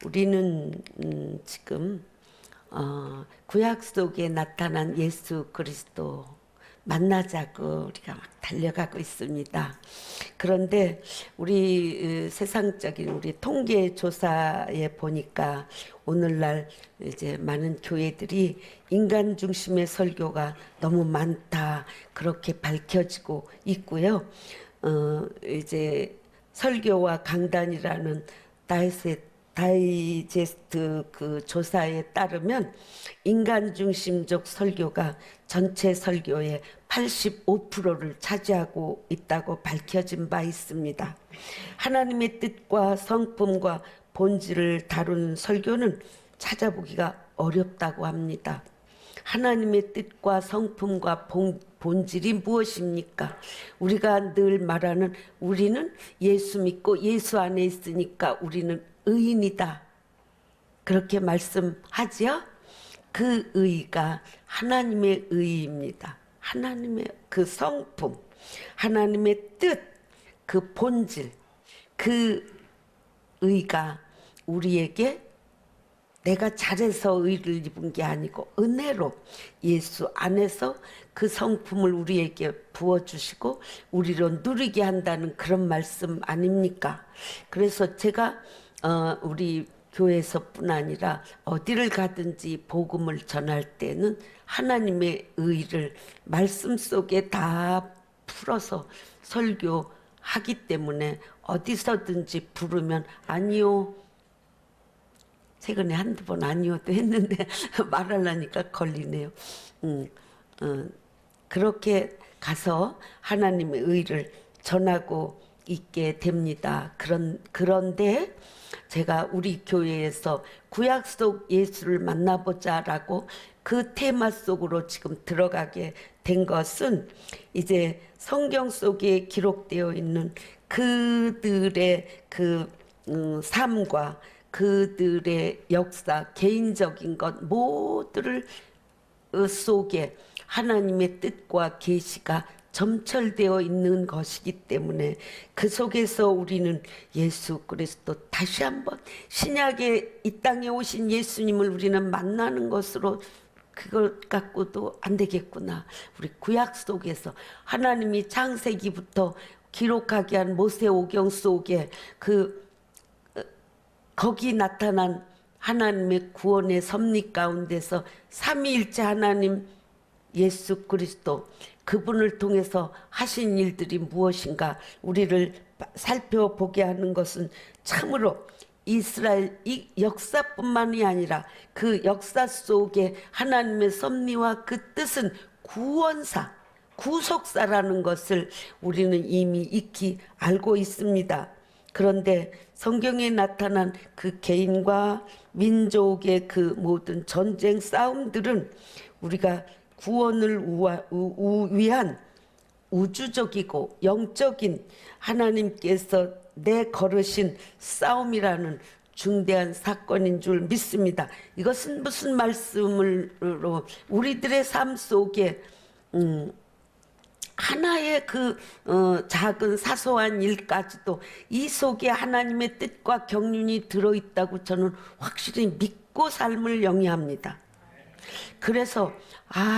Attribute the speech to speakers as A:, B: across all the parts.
A: 우리는 지금 구약 속에 나타난 예수 그리스도 만나자고 우리가 막 달려가고 있습니다. 그런데 우리 세상적인 우리 통계 조사에 보니까 오늘날 이제 많은 교회들이 인간 중심의 설교가 너무 많다 그렇게 밝혀지고 있고요. 이제 설교와 강단이라는 다이제스트 그 조사에 따르면 인간 중심적 설교가 전체 설교의 85%를 차지하고 있다고 밝혀진 바 있습니다. 하나님의 뜻과 성품과 본질을 다루는 설교는 찾아보기가 어렵다고 합니다. 하나님의 뜻과 성품과 본질이 무엇입니까? 우리가 늘 말하는 우리는 예수 믿고 예수 안에 있으니까 우리는 의인이다. 그렇게 말씀하지요? 그 의가 하나님의 의입니다. 하나님의 그 성품, 하나님의 뜻, 그 본질, 그 의가 우리에게 내가 잘해서 의를 입은 게 아니고 은혜로 예수 안에서 그 성품을 우리에게 부어주시고 우리로 누리게 한다는 그런 말씀 아닙니까? 그래서 제가 우리 교회에서뿐 아니라 어디를 가든지 복음을 전할 때는 하나님의 의를 말씀 속에 다 풀어서 설교하기 때문에 어디서든지 부르면 아니요. 최근에 한두 번 아니요도 했는데 말하려니까 걸리네요. 그렇게 가서 하나님의 의를 전하고 있게 됩니다. 그런데 제가 우리 교회에서 구약 속 예수를 만나보자라고 그 테마 속으로 지금 들어가게 된 것은 이제 성경 속에 기록되어 있는 그들의 그 삶과 그들의 역사, 개인적인 것 모두를 속에 하나님의 뜻과 계시가 점철되어 있는 것이기 때문에 그 속에서 우리는 예수 그리스도 다시 한번 신약에 이 땅에 오신 예수님을 우리는 만나는 것으로 그걸 갖고도 안 되겠구나. 우리 구약 속에서 하나님이 창세기부터 기록하게 한 모세오경 속에 거기 나타난 하나님의 구원의 섭리 가운데서 삼위일체 하나님 예수 그리스도 그분을 통해서 하신 일들이 무엇인가 우리를 살펴보게 하는 것은 참으로 이스라엘 이 역사뿐만이 아니라 그 역사 속에 하나님의 섭리와 그 뜻은 구원사, 구속사라는 것을 우리는 이미 익히 알고 있습니다. 그런데 성경에 나타난 그 개인과 민족의 그 모든 전쟁 싸움들은 우리가 구원을 위한 우주적이고 영적인 하나님께서 내걸으신 싸움이라는 중대한 사건인 줄 믿습니다. 이것은 무슨 말씀으로 우리들의 삶 속에 하나의 그 작은 사소한 일까지도 이 속에 하나님의 뜻과 경륜이 들어있다고 저는 확실히 믿고 삶을 영위합니다. 그래서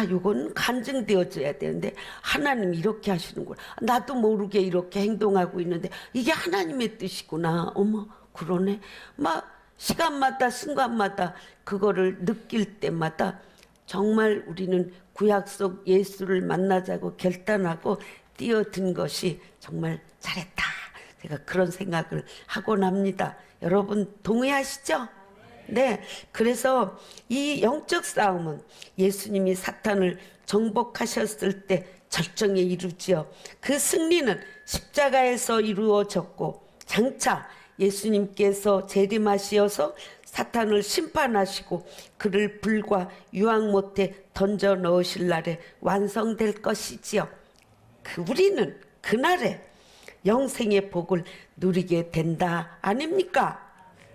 A: 이건 간증되어져야 되는데 하나님 이렇게 하시는구나. 나도 모르게 이렇게 행동하고 있는데 이게 하나님의 뜻이구나. 어머 그러네. 막 시간마다 순간마다 그거를 느낄 때마다 정말 우리는 구약 속 예수를 만나자고 결단하고 뛰어든 것이 정말 잘했다. 제가 그런 생각을 하곤 합니다. 여러분 동의하시죠? 네, 그래서 이 영적 싸움은 예수님이 사탄을 정복하셨을 때 절정에 이르지요. 그 승리는 십자가에서 이루어졌고 장차 예수님께서 재림하시어서 사탄을 심판하시고 그를 불과 유황 못에 던져 넣으실 날에 완성될 것이지요. 우리는 그날에 영생의 복을 누리게 된다 아닙니까?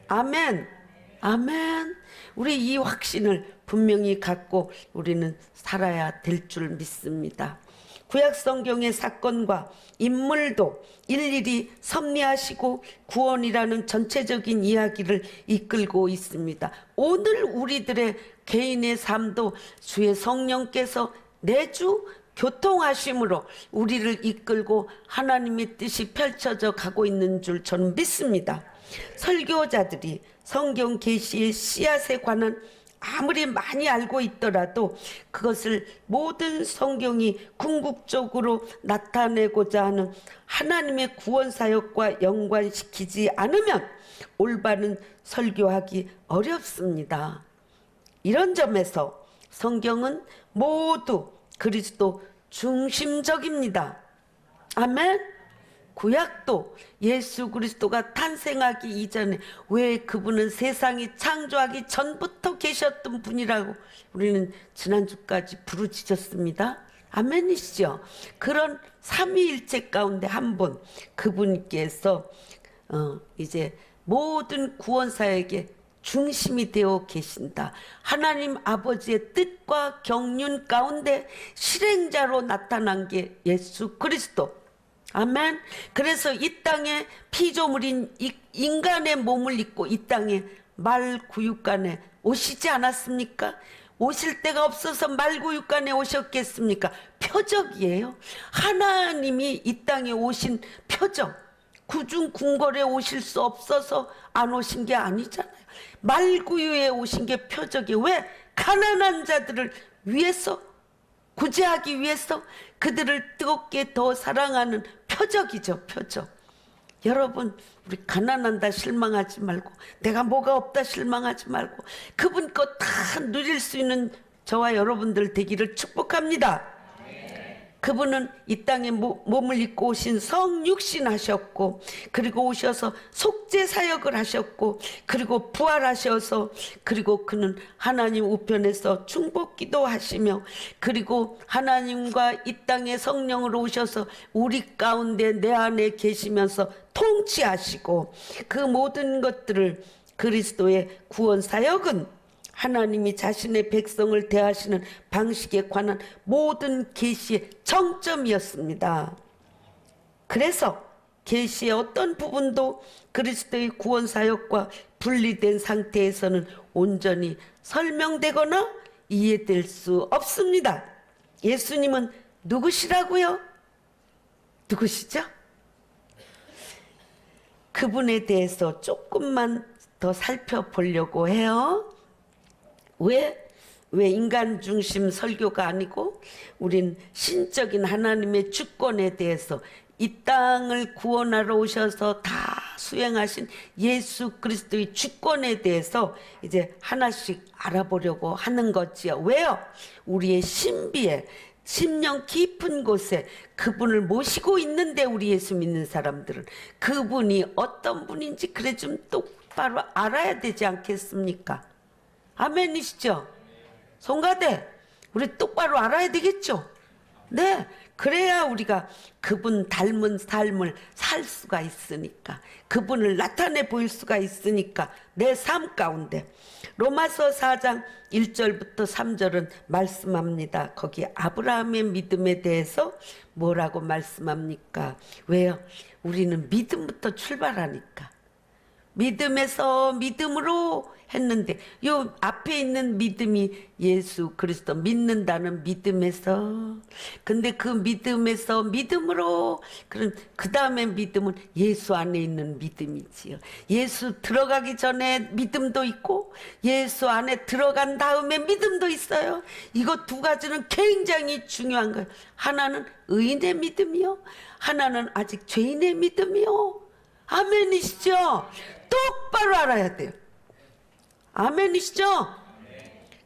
A: 아멘. 아멘. 우리 이 확신을 분명히 갖고 우리는 살아야 될 줄 믿습니다. 구약 성경의 사건과 인물도 일일이 섭리하시고 구원이라는 전체적인 이야기를 이끌고 있습니다. 오늘 우리들의 개인의 삶도 주의 성령께서 내주 교통하심으로 우리를 이끌고 하나님의 뜻이 펼쳐져 가고 있는 줄 저는 믿습니다. 설교자들이 성경 계시의 씨앗에 관한 아무리 많이 알고 있더라도 그것을 모든 성경이 궁극적으로 나타내고자 하는 하나님의 구원 사역과 연관시키지 않으면 올바른 설교하기 어렵습니다. 이런 점에서 성경은 모두 그리스도 중심적입니다. 아멘. 구약도 예수 그리스도가 탄생하기 이전에 왜 그분은 세상이 창조하기 전부터 계셨던 분이라고 우리는 지난주까지 부르짖었습니다. 아멘이시죠? 그런 삼위일체 가운데 한 분, 그분께서 이제 모든 구원사에게 중심이 되어 계신다. 하나님 아버지의 뜻과 경륜 가운데 실행자로 나타난 게 예수 그리스도. 아멘. 그래서 이 땅에 피조물인 인간의 몸을 입고 이 땅에 말구육간에 오시지 않았습니까? 오실 데가 없어서 말구육간에 오셨겠습니까? 표적이에요. 하나님이 이 땅에 오신 표적. 구중궁궐에 오실 수 없어서 안 오신 게 아니잖아요. 말구유에 오신 게 표적이. 왜? 가난한 자들을 위해서, 구제하기 위해서, 그들을 뜨겁게 더 사랑하는 표적이죠. 표적. 여러분, 우리 가난한다 실망하지 말고, 내가 뭐가 없다 실망하지 말고, 그분 거 다 누릴 수 있는 저와 여러분들 되기를 축복합니다. 그분은 이 땅에 몸을 입고 오신 성육신 하셨고, 그리고 오셔서 속죄 사역을 하셨고, 그리고 부활하셔서, 그리고 그는 하나님 우편에서 중보기도 하시며, 그리고 하나님과 이 땅에 성령으로 오셔서 우리 가운데 내 안에 계시면서 통치하시고, 그 모든 것들을 그리스도의 구원 사역은 하나님이 자신의 백성을 대하시는 방식에 관한 모든 계시의 정점이었습니다. 그래서 계시의 어떤 부분도 그리스도의 구원 사역과 분리된 상태에서는 온전히 설명되거나 이해될 수 없습니다. 예수님은 누구시라고요? 누구시죠? 그분에 대해서 조금만 더 살펴보려고 해요. 왜 인간 중심 설교가 아니고 우린 신적인 하나님의 주권에 대해서 이 땅을 구원하러 오셔서 다 수행하신 예수 그리스도의 주권에 대해서 이제 하나씩 알아보려고 하는 거지요. 왜요? 우리의 신비에 심령 깊은 곳에 그분을 모시고 있는데 우리 예수 믿는 사람들은 그분이 어떤 분인지 그래 좀 똑바로 알아야 되지 않겠습니까? 아멘이시죠? 송가대, 우리 똑바로 알아야 되겠죠? 네, 그래야 우리가 그분 닮은 삶을 살 수가 있으니까, 그분을 나타내 보일 수가 있으니까 내 삶 가운데. 로마서 4장 1절부터 3절은 말씀합니다. 거기 아브라함의 믿음에 대해서 뭐라고 말씀합니까? 왜요? 우리는 믿음부터 출발하니까. 믿음에서 믿음으로 했는데 요 앞에 있는 믿음이 예수 그리스도 믿는다는 믿음에서, 근데 그 믿음에서 믿음으로, 그럼 그 다음에 믿음은 예수 안에 있는 믿음이지요. 예수 들어가기 전에 믿음도 있고 예수 안에 들어간 다음에 믿음도 있어요. 이거 두 가지는 굉장히 중요한 거예요. 하나는 의인의 믿음이요, 하나는 아직 죄인의 믿음이요. 아멘이시죠? 똑바로 알아야 돼요. 아멘이시죠?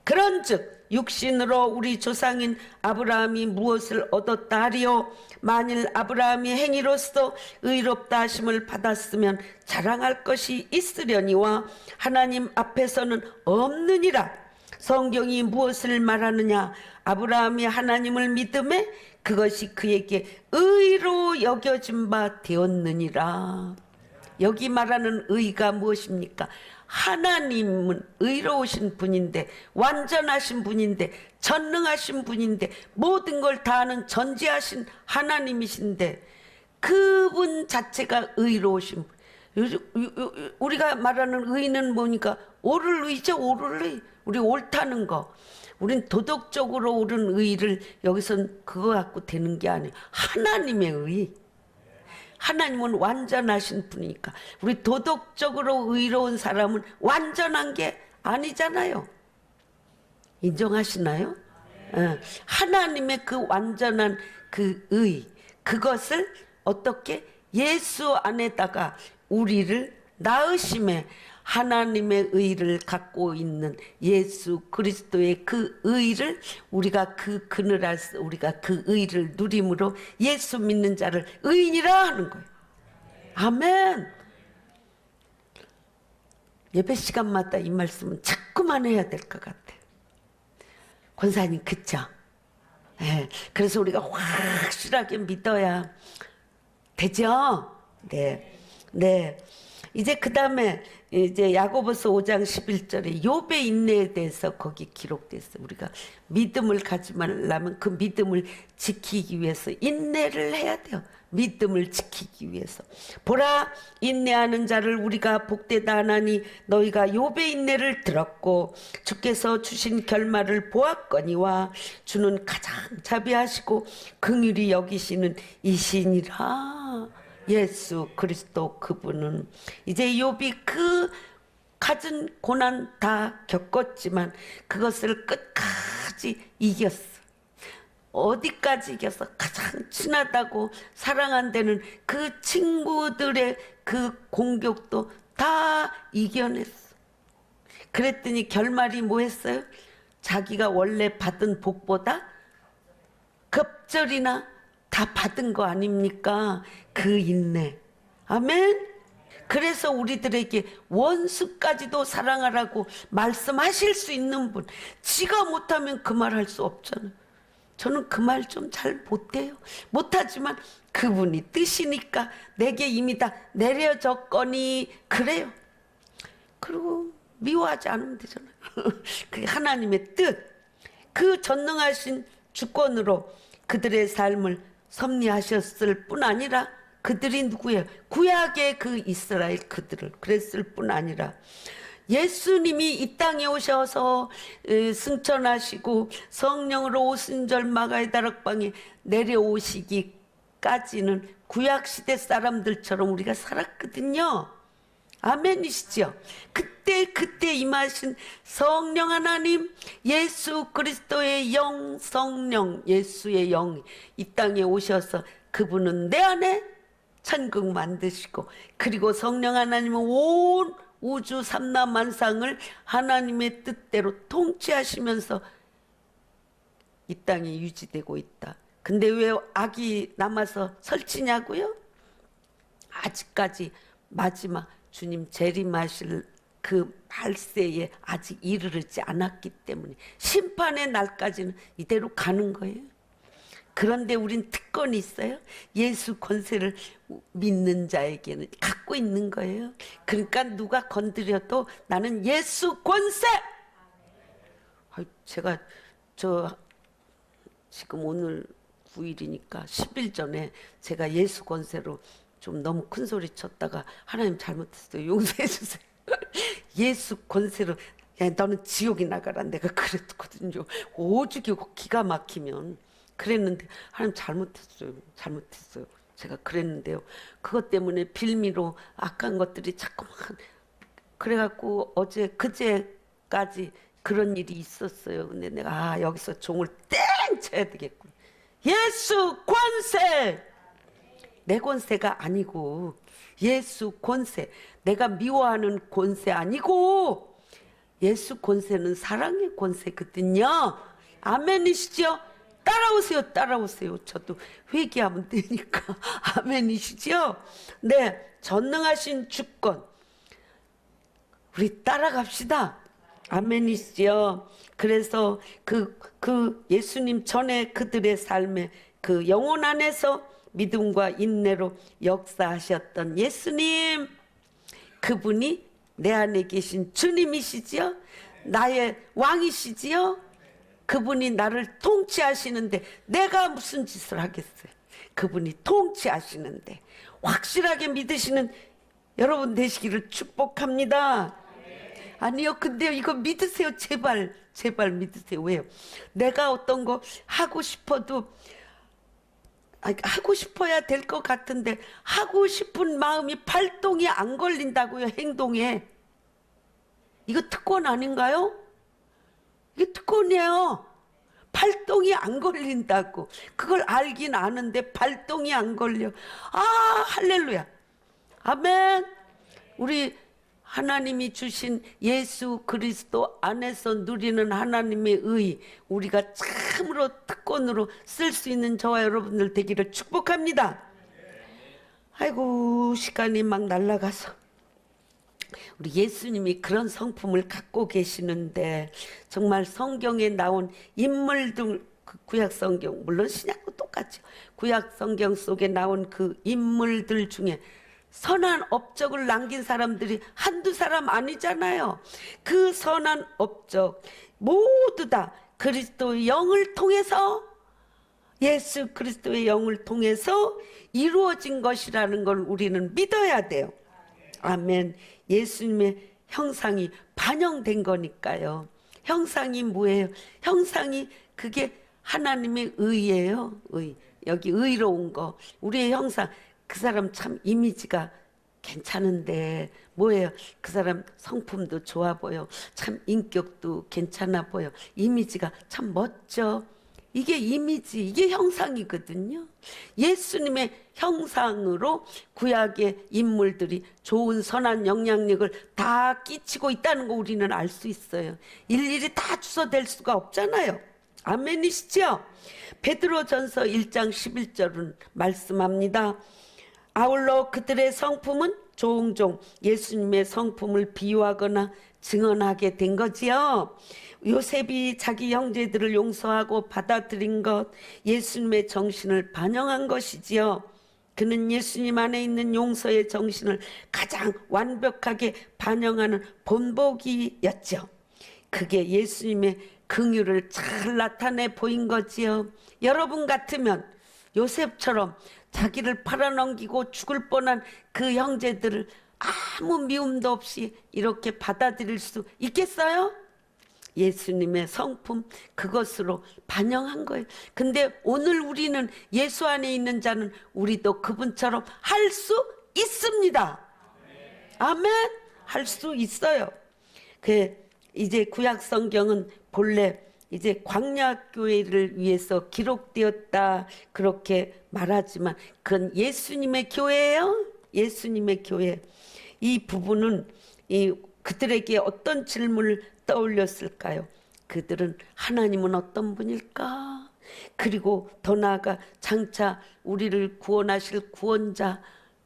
A: 그런즉 육신으로 우리 조상인 아브라함이 무엇을 얻었다 하리요? 만일 아브라함이 행위로서 의롭다 하심을 받았으면 자랑할 것이 있으려니와 하나님 앞에서는 없느니라. 성경이 무엇을 말하느냐? 아브라함이 하나님을 믿음에 그것이 그에게 의로 여겨진 바 되었느니라. 여기 말하는 의가 무엇입니까? 하나님은 의로우신 분인데, 완전하신 분인데, 전능하신 분인데, 모든 걸 다 아는 전지하신 하나님이신데, 그분 자체가 의로우신 분. 우리가 말하는 의는 뭐니까? 옳을 의죠. 옳을 의. 우리 옳다는 거. 우린 도덕적으로 옳은 의를 여기선 그거 갖고 되는 게 아니에요. 하나님의 의. 하나님은 완전하신 분이니까. 우리 도덕적으로 의로운 사람은 완전한 게 아니잖아요. 인정하시나요? 하나님의 그 완전한 그 의, 그것을 어떻게 예수 안에다가 우리를 낳으심에 하나님의 의를 갖고 있는 예수 그리스도의 그 의를 우리가 그 그늘 아래서 우리가 그 의를 누림으로 예수 믿는 자를 의인이라 하는 거예요. 아멘. 예배 시간마다 이 말씀은 자꾸만 해야 될 것 같아요. 권사님, 그쵸? 네. 그래서 우리가 확실하게 믿어야 되죠? 네. 네. 이제 그 다음에 이제 야고보서 5장 11절에 욥의 인내에 대해서 거기 기록됐어요. 우리가 믿음을 가지 말라면 그 믿음을 지키기 위해서 인내를 해야 돼요. 믿음을 지키기 위해서. 보라, 인내하는 자를 우리가 복되다 하나니 너희가 욥의 인내를 들었고 주께서 주신 결말을 보았거니와 주는 가장 자비하시고 긍휼히 여기시는 이시니라. 예수 그리스도, 그분은 이제 욥이 그 갖은 고난 다 겪었지만 그것을 끝까지 이겼어. 어디까지 이겼어? 가장 친하다고 사랑한다는 그 친구들의 그 공격도 다 이겨냈어. 그랬더니 결말이 뭐였어요? 자기가 원래 받은 복보다 급절이나 다 받은 거 아닙니까? 그 인내. 아멘. 그래서 우리들에게 원수까지도 사랑하라고 말씀하실 수 있는 분, 지가 못하면 그 말 할 수 없잖아요. 저는 그 말 좀 잘 못해요. 못하지만 그분이 뜻이니까 내게 이미 다 내려졌거니 그래요. 그리고 미워하지 않으면 되잖아요. 그게 하나님의 뜻. 그 전능하신 주권으로 그들의 삶을 섭리하셨을 뿐 아니라 그들이 누구예요? 구약의 그 이스라엘 그들을 그랬을 뿐 아니라 예수님이 이 땅에 오셔서 승천하시고 성령으로 오순절 마가의 다락방에 내려오시기까지는 구약시대 사람들처럼 우리가 살았거든요. 아멘이시죠? 그때 임하신 성령 하나님, 예수 그리스도의 영, 성령, 예수의 영 이 땅에 오셔서 그분은 내 안에 천국 만드시고, 그리고 성령 하나님은 온 우주 삼라만상을 하나님의 뜻대로 통치하시면서 이 땅에 유지되고 있다. 근데 왜 악이 남아서 설치냐고요? 아직까지 마지막 주님 재림하실 그 말세에 아직 이르지 않았기 때문에 심판의 날까지는 이대로 가는 거예요. 그런데 우린 특권이 있어요. 예수 권세를 믿는 자에게는 갖고 있는 거예요. 그러니까 누가 건드려도 나는 예수 권세. 제가 지금 오늘 9일이니까 10일 전에 제가 예수 권세로 좀 너무 큰 소리 쳤다가 하나님 잘못했어요. 용서해 주세요. 예수 권세로 야, 너는 지옥에 나가라. 내가 그랬거든요. 오죽이 기가 막히면. 그랬는데 하나님 잘못했어요. 제가 그랬는데요. 그것 때문에 빌미로 악한 것들이 자꾸만 그래갖고 그제까지 그런 일이 있었어요. 근데 내가 여기서 종을 땡 쳐야 되겠구나. 예수 권세! 내 권세가 아니고 예수 권세, 내가 미워하는 권세 아니고 예수 권세는 사랑의 권세거든요. 아멘이시죠? 따라오세요. 저도 회개하면 되니까. 아멘이시죠? 네, 전능하신 주권 우리 따라갑시다. 아멘이시죠? 그래서 그 예수님 전에 그들의 삶에 그 영혼 안에서 믿음과 인내로 역사하셨던 예수님, 그분이 내 안에 계신 주님이시지요? 나의 왕이시지요? 그분이 나를 통치하시는데 내가 무슨 짓을 하겠어요? 그분이 통치하시는데 확실하게 믿으시는 여러분 되시기를 축복합니다. 아니요, 근데 이거 믿으세요. 제발 믿으세요. 왜요? 내가 어떤 거 하고 싶어도 하고 싶어야 될 것 같은데 하고 싶은 마음이 발동이 안 걸린다고요. 행동에. 이거 특권 아닌가요? 이게 특권이에요. 발동이 안 걸린다고. 그걸 알긴 아는데 발동이 안 걸려. 아, 할렐루야. 아멘. 우리 하나님이 주신 예수 그리스도 안에서 누리는 하나님의 의, 우리가 참으로 특권으로 쓸 수 있는 저와 여러분들 되기를 축복합니다. 아이고, 시간이 막 날아가서 우리 예수님이 그런 성품을 갖고 계시는데 정말 성경에 나온 인물들, 구약 성경 물론 신약도 똑같죠. 구약 성경 속에 나온 그 인물들 중에 선한 업적을 남긴 사람들이 한두 사람 아니잖아요. 그 선한 업적 모두 다 그리스도의 영을 통해서, 예수 그리스도의 영을 통해서 이루어진 것이라는 걸 우리는 믿어야 돼요. 아멘. 예수님의 형상이 반영된 거니까요. 형상이 뭐예요? 형상이 그게 하나님의 의예요. 의. 여기 의로운 거. 우리의 형상. 그 사람 참 이미지가 괜찮은데 뭐예요? 그 사람 성품도 좋아 보여. 참 인격도 괜찮아 보여. 이미지가 참 멋져. 이게 이미지, 이게 형상이거든요. 예수님의 형상으로 구약의 인물들이 좋은 선한 영향력을 다 끼치고 있다는 거 우리는 알 수 있어요. 일일이 다 주소댈 수가 없잖아요. 아멘이시죠? 베드로전서 1장 11절은 말씀합니다. 아울러 그들의 성품은 종종 예수님의 성품을 비유하거나 증언하게 된 거지요. 요셉이 자기 형제들을 용서하고 받아들인 것, 예수님의 정신을 반영한 것이지요. 그는 예수님 안에 있는 용서의 정신을 가장 완벽하게 반영하는 본보기였죠. 그게 예수님의 긍휼을 잘 나타내 보인 거지요. 여러분 같으면 요셉처럼 자기를 팔아넘기고 죽을 뻔한 그 형제들을 아무 미움도 없이 이렇게 받아들일 수 있겠어요? 예수님의 성품, 그것으로 반영한 거예요. 근데 오늘 우리는 예수 안에 있는 자는 우리도 그분처럼 할 수 있습니다. 아멘. 할 수 있어요. 이제 구약 성경은 본래 이제 광야교회를 위해서 기록되었다 그렇게 말하지만 그건 예수님의 교회예요. 예수님의 교회. 이 부분은 그들에게 어떤 질문을 떠올렸을까요? 그들은 하나님은 어떤 분일까? 그리고 더 나아가 장차 우리를 구원하실 구원자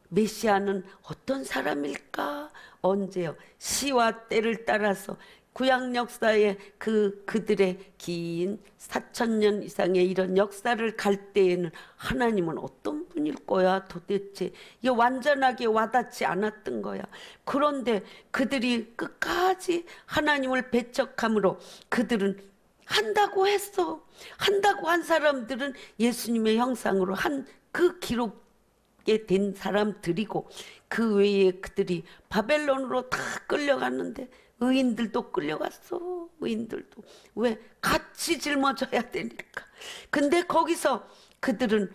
A: 메시아는 어떤 사람일까? 언제요? 시와 때를 따라서 구약 역사의 그들의 긴 4,000년 이상의 이런 역사를 갈 때에는 하나님은 어떤 분일 거야 도대체? 이게 완전하게 와닿지 않았던 거야. 그런데 그들이 끝까지 하나님을 배척함으로 그들은 한다고 했어. 한다고 한 사람들은 예수님의 형상으로 한 그 기록에 된 사람들이고, 그 외에 그들이 바벨론으로 다 끌려갔는데 의인들도 끌려갔어. 의인들도. 왜? 같이 짊어져야 되니까. 근데 거기서 그들은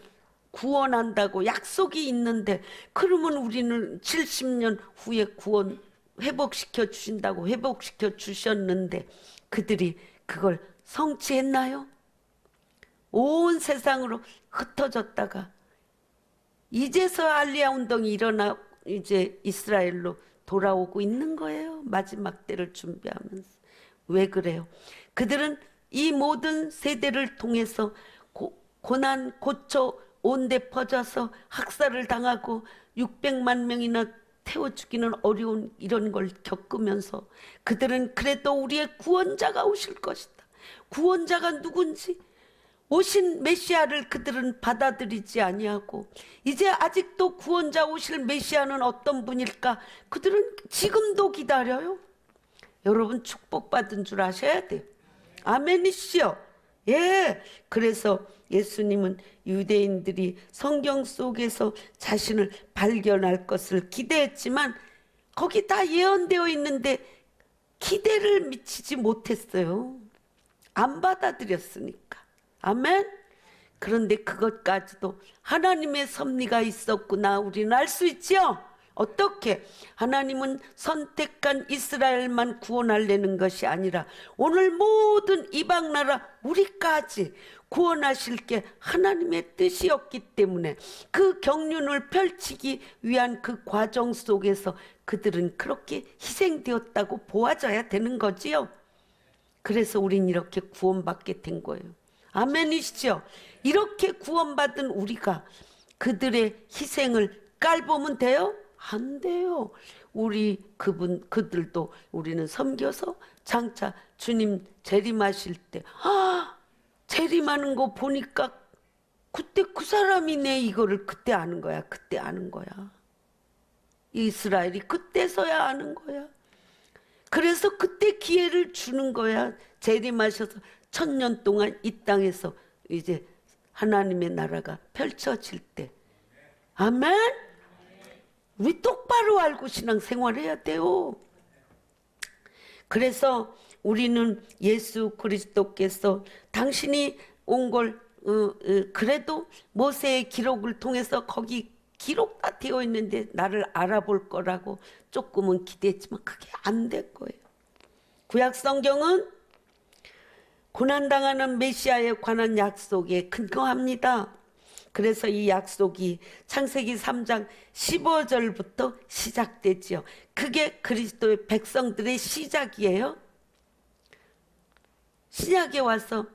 A: 구원한다고 약속이 있는데, 그러면 우리는 70년 후에 구원 회복시켜 주신다고 회복시켜 주셨는데 그들이 그걸 성취했나요? 온 세상으로 흩어졌다가 이제서 알리야 운동이 일어나 이제 이스라엘로 돌아오고 있는 거예요. 마지막 때를 준비하면서. 왜 그래요? 그들은 이 모든 세대를 통해서 고난 고초 온데 퍼져서 학살을 당하고 600만 명이나 태워 죽이는 어려운 이런 걸 겪으면서 그들은 그래도 우리의 구원자가 오실 것이다. 구원자가 누군지 오신 메시아를 그들은 받아들이지 아니하고 이제 아직도 구원자 오실 메시아는 어떤 분일까? 그들은 지금도 기다려요. 여러분 축복받은 줄 아셔야 돼요. 아멘이시요. 예. 그래서 예수님은 유대인들이 성경 속에서 자신을 발견할 것을 기대했지만 거기 다 예언되어 있는데 기대를 미치지 못했어요. 안 받아들였으니까. 아멘. 그런데 그것까지도 하나님의 섭리가 있었구나 우리는 알 수 있죠. 어떻게? 하나님은 선택한 이스라엘만 구원하려는 것이 아니라 오늘 모든 이방 나라 우리까지 구원하실 게 하나님의 뜻이었기 때문에 그 경륜을 펼치기 위한 그 과정 속에서 그들은 그렇게 희생되었다고 보아져야 되는 거지요. 그래서 우린 이렇게 구원받게 된 거예요. 아멘이시죠? 이렇게 구원받은 우리가 그들의 희생을 깔보면 돼요? 안 돼요. 그들도 우리는 섬겨서 장차 주님 재림하실 때, 재림하는 거 보니까 그때 그 사람이네. 이거를 그때 아는 거야. 그때 아는 거야. 이스라엘이 그때서야 아는 거야. 그래서 그때 기회를 주는 거야. 재림하셔서 1000년 동안 이 땅에서 이제 하나님의 나라가 펼쳐질 때. 아멘. 우리 똑바로 알고 신앙생활해야 돼요. 그래서 우리는 예수 그리스도께서 당신이 온 걸 그래도 모세의 기록을 통해서 거기 기록 다 되어 있는데 나를 알아볼 거라고 조금은 기대했지만 그게 안 될 거예요. 구약 성경은 고난당하는 메시아에 관한 약속에 근거합니다. 그래서 이 약속이 창세기 3장 15절부터 시작되지요. 그게 그리스도의 백성들의 시작이에요. 신약에 와서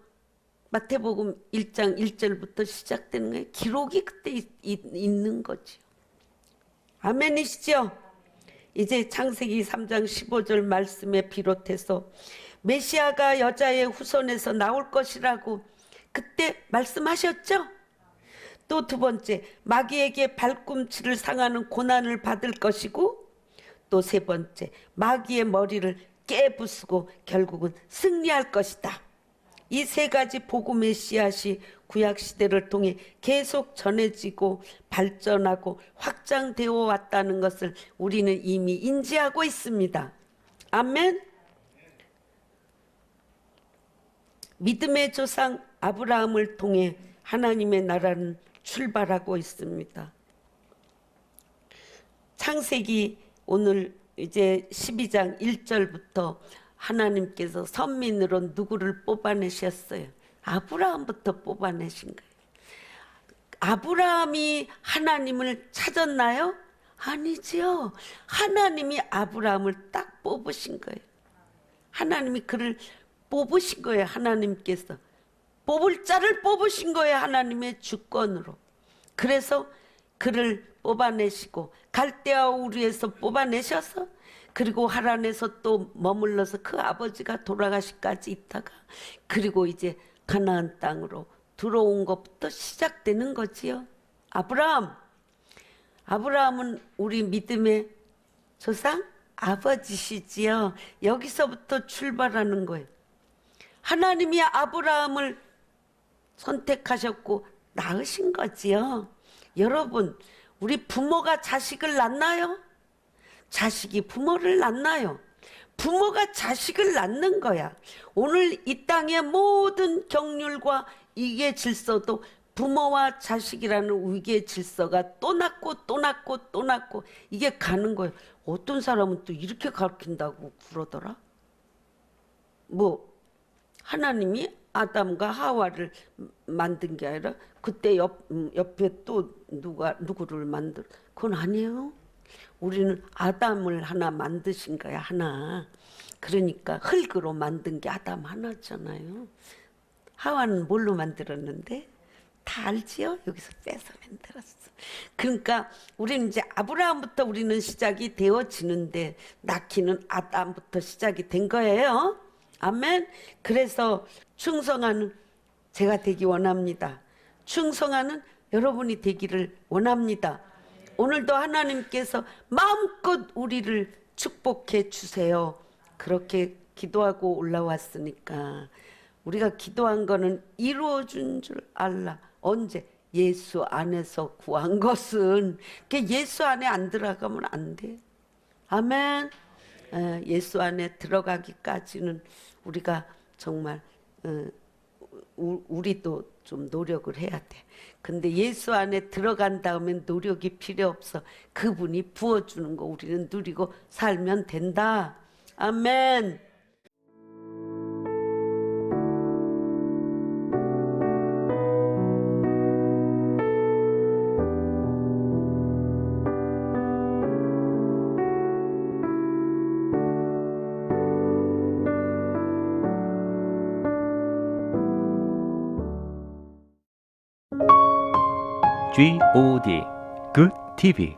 A: 마태복음 1장 1절부터 시작되는 거예요. 기록이 그때 있는 거죠. 아멘이시죠? 이제 창세기 3장 15절 말씀에 비롯해서 메시아가 여자의 후손에서 나올 것이라고 그때 말씀하셨죠? 또 두 번째, 마귀에게 발꿈치를 상하는 고난을 받을 것이고, 또 세 번째, 마귀의 머리를 깨부수고 결국은 승리할 것이다. 이 세 가지 복음의 씨앗이 구약 시대를 통해 계속 전해지고 발전하고 확장되어 왔다는 것을 우리는 이미 인지하고 있습니다. 아멘. 믿음의 조상 아브라함을 통해 하나님의 나라는 출발하고 있습니다. 창세기 오늘 이제 12장 1절부터 하나님께서 선민으로 누구를 뽑아내셨어요? 아브라함부터 뽑아내신 거예요. 아브라함이 하나님을 찾았나요? 아니지요. 하나님이 아브라함을 딱 뽑으신 거예요. 하나님이 그를 뽑으신 거예요. 하나님께서. 뽑을 자를 뽑으신 거예요. 하나님의 주권으로. 그래서 그를 뽑아내시고 갈대아 우르에서 뽑아내셔서 그리고 하란에서 또 머물러서 그 아버지가 돌아가시까지 있다가 그리고 이제 가나안 땅으로 들어온 것부터 시작되는 거지요. 아브라함은 우리 믿음의 조상 아버지시지요. 여기서부터 출발하는 거예요. 하나님이 아브라함을 선택하셨고 낳으신 거지요. 여러분, 우리 부모가 자식을 낳나요? 자식이 부모를 낳나요? 부모가 자식을 낳는 거야. 오늘 이 땅의 모든 경륜과 이계 질서도 부모와 자식이라는 위계 질서가 또 낳고 또 낳고 또 낳고 이게 가는 거예요. 어떤 사람은 또 이렇게 가르친다고 그러더라. 하나님이 아담과 하와를 만든 게 아니라 그때 옆에 또 누구를 만들 그건 아니에요. 우리는 아담을 하나 만드신 거야. 하나. 그러니까 흙으로 만든 게 아담 하나잖아요. 하와는 뭘로 만들었는데? 다 알지요? 여기서 빼서 만들었어. 그러니까 우리는 이제 아브라함부터 우리는 시작이 되어지는데 낳기는 아담부터 시작이 된 거예요. 아멘. 그래서 충성하는 제가 되기 원합니다. 충성하는 여러분이 되기를 원합니다. 오늘도 하나님께서 마음껏 우리를 축복해 주세요. 그렇게 기도하고 올라왔으니까 우리가 기도한 거는 이루어준 줄 알라. 언제? 예수 안에서 구한 것은 예수 안에 안 들어가면 안 돼. 아멘. 예수 안에 들어가기까지는 우리가 정말 우리도 좀 노력을 해야 돼. 근데 예수 안에 들어간 다음엔 노력이 필요 없어. 그분이 부어주는 거 우리는 누리고 살면 된다. 아멘.
B: GOD Good TV